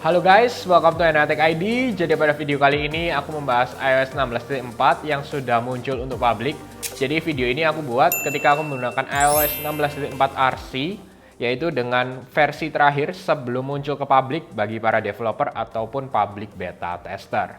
Halo guys, welcome to Enatek ID. Jadi pada video kali ini aku membahas iOS 16.4 yang sudah muncul untuk publik. Jadi video ini aku buat ketika aku menggunakan iOS 16.4 RC, yaitu dengan versi terakhir sebelum muncul ke publik bagi para developer ataupun public beta tester.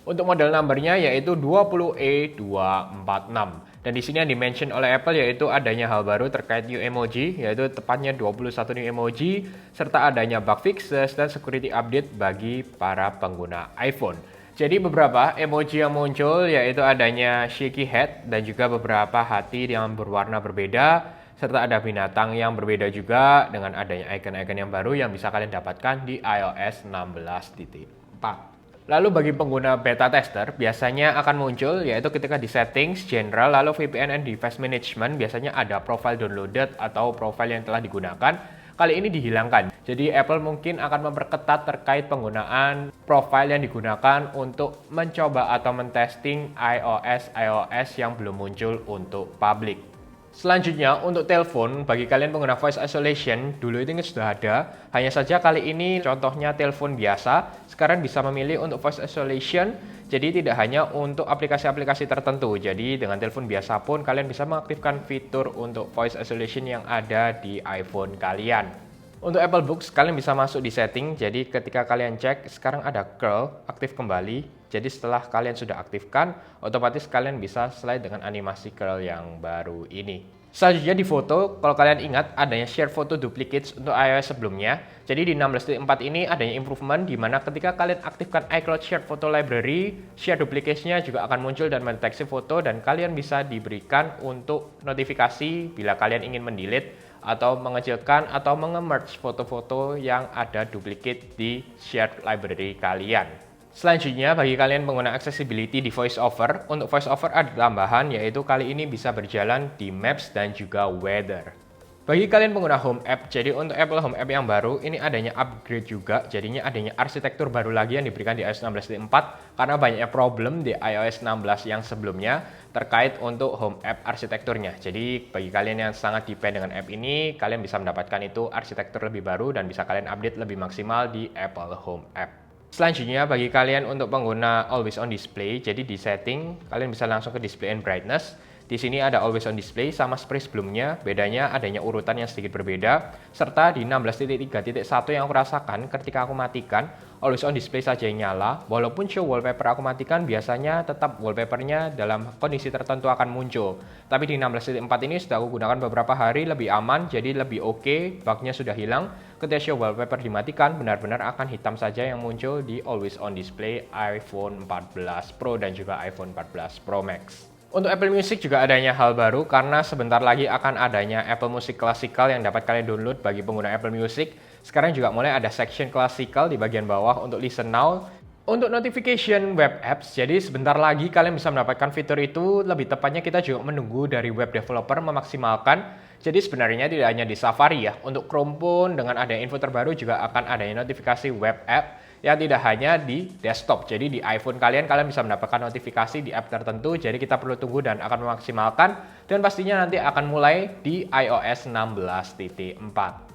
Untuk model numbernya yaitu 20E246. Dan di sini yang dimention oleh Apple yaitu adanya hal baru terkait new emoji, yaitu tepatnya 21 new emoji, serta adanya bug fixes dan security update bagi para pengguna iPhone. Jadi beberapa emoji yang muncul yaitu adanya shaky head dan juga beberapa hati yang berwarna berbeda, serta ada binatang yang berbeda juga dengan adanya icon-icon yang baru yang bisa kalian dapatkan di iOS 16.4. Lalu bagi pengguna beta tester, biasanya akan muncul yaitu ketika di settings, general, lalu VPN and device management, biasanya ada profile downloaded atau profile yang telah digunakan. Kali ini dihilangkan. Jadi Apple mungkin akan memperketat terkait penggunaan profile yang digunakan untuk mencoba atau mentesting iOS yang belum muncul untuk publik. Selanjutnya, untuk telepon, bagi kalian pengguna voice isolation, dulu itu sudah ada. Hanya saja kali ini contohnya telepon biasa, sekarang bisa memilih untuk voice isolation. Jadi tidak hanya untuk aplikasi-aplikasi tertentu. Jadi dengan telepon biasa pun kalian bisa mengaktifkan fitur untuk voice isolation yang ada di iPhone kalian. Untuk Apple Books, kalian bisa masuk di setting. Jadi ketika kalian cek, sekarang ada curl, aktif kembali. Jadi setelah kalian sudah aktifkan, otomatis kalian bisa slide dengan animasi curl yang baru ini. Selanjutnya di foto, kalau kalian ingat adanya share photo duplicates untuk iOS sebelumnya. Jadi di 16.4 ini adanya improvement di mana ketika kalian aktifkan iCloud Shared Photo Library, share duplicates-nya juga akan muncul dan mendeteksi foto dan kalian bisa diberikan untuk notifikasi bila kalian ingin mendelete atau mengecilkan atau mengemerge foto-foto yang ada duplicate di shared library kalian. Selanjutnya, bagi kalian pengguna accessibility di VoiceOver, untuk VoiceOver ada tambahan yaitu kali ini bisa berjalan di Maps dan juga Weather. Bagi kalian pengguna Home App, jadi untuk Apple Home App yang baru, ini adanya upgrade juga, jadinya adanya arsitektur baru lagi yang diberikan di iOS 16.4 karena banyaknya problem di iOS 16 yang sebelumnya terkait untuk Home App arsitekturnya. Jadi bagi kalian yang sangat depend dengan app ini, kalian bisa mendapatkan itu arsitektur lebih baru dan bisa kalian update lebih maksimal di Apple Home App. Selanjutnya, bagi kalian untuk pengguna Always On Display, jadi di setting, kalian bisa langsung ke Display and Brightness. Di sini ada Always On Display sama seperti sebelumnya, bedanya adanya urutan yang sedikit berbeda, serta di 16.3.1 yang aku rasakan ketika aku matikan, Always On Display saja yang nyala, walaupun show wallpaper aku matikan, biasanya tetap wallpapernya dalam kondisi tertentu akan muncul. Tapi di 16.4 ini sudah aku gunakan beberapa hari, lebih aman, jadi lebih oke, bugnya sudah hilang. Ketika show wallpaper dimatikan, benar-benar akan hitam saja yang muncul di Always On Display iPhone 14 Pro dan juga iPhone 14 Pro Max. Untuk Apple Music juga adanya hal baru karena sebentar lagi akan adanya Apple Music Classical yang dapat kalian download bagi pengguna Apple Music. Sekarang juga mulai ada section Classical di bagian bawah untuk Listen Now. Untuk notification web apps, jadi sebentar lagi kalian bisa mendapatkan fitur itu, lebih tepatnya kita juga menunggu dari web developer memaksimalkan. Jadi sebenarnya tidak hanya di Safari ya, untuk Chrome pun dengan ada info terbaru juga akan adanya notifikasi web app yang tidak hanya di desktop. Jadi di iPhone kalian bisa mendapatkan notifikasi di app tertentu, jadi kita perlu tunggu dan akan memaksimalkan. Dan pastinya nanti akan mulai di iOS 16.4.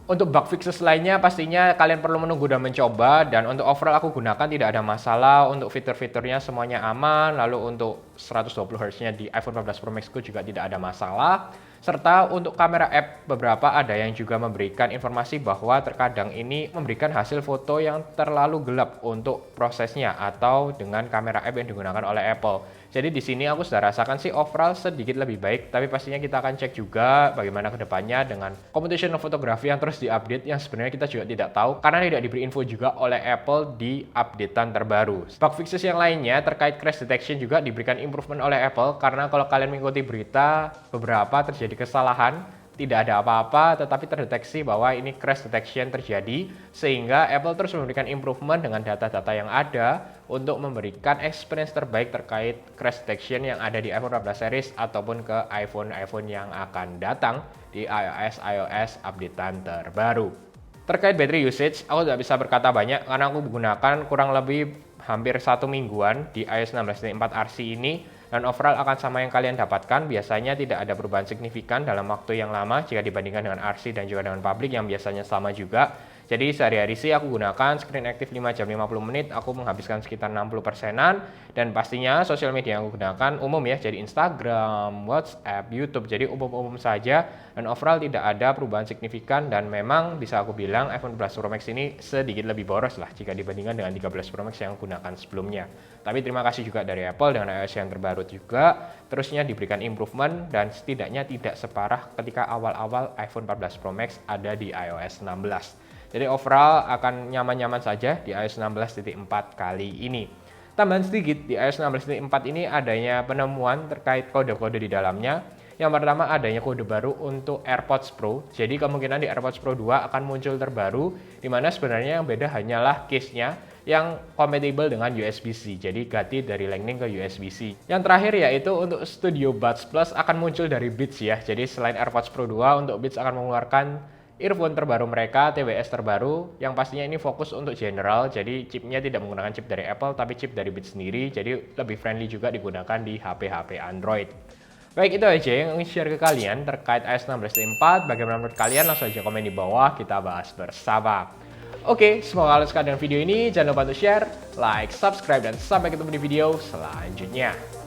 Untuk bug fixes lainnya pastinya kalian perlu menunggu dan mencoba, dan untuk overall aku gunakan tidak ada masalah, untuk fitur-fiturnya semuanya aman, lalu untuk 120Hz-nya di iPhone 14 Pro Max juga tidak ada masalah. Serta untuk kamera app beberapa ada yang juga memberikan informasi bahwa terkadang ini memberikan hasil foto yang terlalu gelap untuk prosesnya atau dengan kamera app yang digunakan oleh Apple. Jadi di sini aku sudah rasakan sih overall sedikit lebih baik, tapi pastinya kita akan cek juga bagaimana kedepannya dengan computational photography yang terus diupdate yang sebenarnya kita juga tidak tahu karena tidak diberi info juga oleh Apple di updatean terbaru. Bug fixes yang lainnya terkait crash detection juga diberikan improvement oleh Apple karena kalau kalian mengikuti berita beberapa terjadi kesalahan, tidak ada apa-apa tetapi terdeteksi bahwa ini crash detection terjadi, sehingga Apple terus memberikan improvement dengan data-data yang ada untuk memberikan experience terbaik terkait crash detection yang ada di iPhone 14 series ataupun ke iPhone yang akan datang di iOS updatean terbaru. Terkait battery usage, aku tidak bisa berkata banyak karena aku menggunakan kurang lebih hampir 1 mingguan di iOS 16.4 RC ini. Dan overall akan sama yang kalian dapatkan, biasanya tidak ada perubahan signifikan dalam waktu yang lama jika dibandingkan dengan RC dan juga dengan public yang biasanya sama juga. Jadi sehari-hari sih aku gunakan screen active 5 jam 50 menit, aku menghabiskan sekitar 60%-an. Dan pastinya sosial media yang aku gunakan umum ya, jadi Instagram, WhatsApp, YouTube, jadi umum-umum saja. Dan overall tidak ada perubahan signifikan, dan memang bisa aku bilang iPhone 11 Pro Max ini sedikit lebih boros lah jika dibandingkan dengan 13 Pro Max yang aku gunakan sebelumnya. Tapi terima kasih juga dari Apple dengan iOS yang terbaru juga, terusnya diberikan improvement dan setidaknya tidak separah ketika awal-awal iPhone 14 Pro Max ada di iOS 16. Jadi overall akan nyaman-nyaman saja di iOS 16.4 kali ini. Tambahan sedikit, di iOS 16.4 ini adanya penemuan terkait kode-kode di dalamnya. Yang pertama adanya kode baru untuk AirPods Pro. Jadi kemungkinan di AirPods Pro 2 akan muncul terbaru, di mana sebenarnya yang beda hanyalah case-nya yang compatible dengan USB-C. Jadi ganti dari Lightning ke USB-C. Yang terakhir yaitu untuk Studio Buds Plus akan muncul dari Beats ya. Jadi selain AirPods Pro 2, untuk Beats akan mengeluarkan earphone terbaru mereka, TWS terbaru, yang pastinya ini fokus untuk general, jadi chipnya tidak menggunakan chip dari Apple, tapi chip dari Beats sendiri, jadi lebih friendly juga digunakan di HP-HP Android. Baik, itu aja yang ingin share ke kalian terkait iOS 16.4, bagaimana menurut kalian, langsung aja komen di bawah, kita bahas bersama. Oke, semoga kalian suka dengan video ini, jangan lupa untuk share, like, subscribe, dan sampai ketemu di video selanjutnya.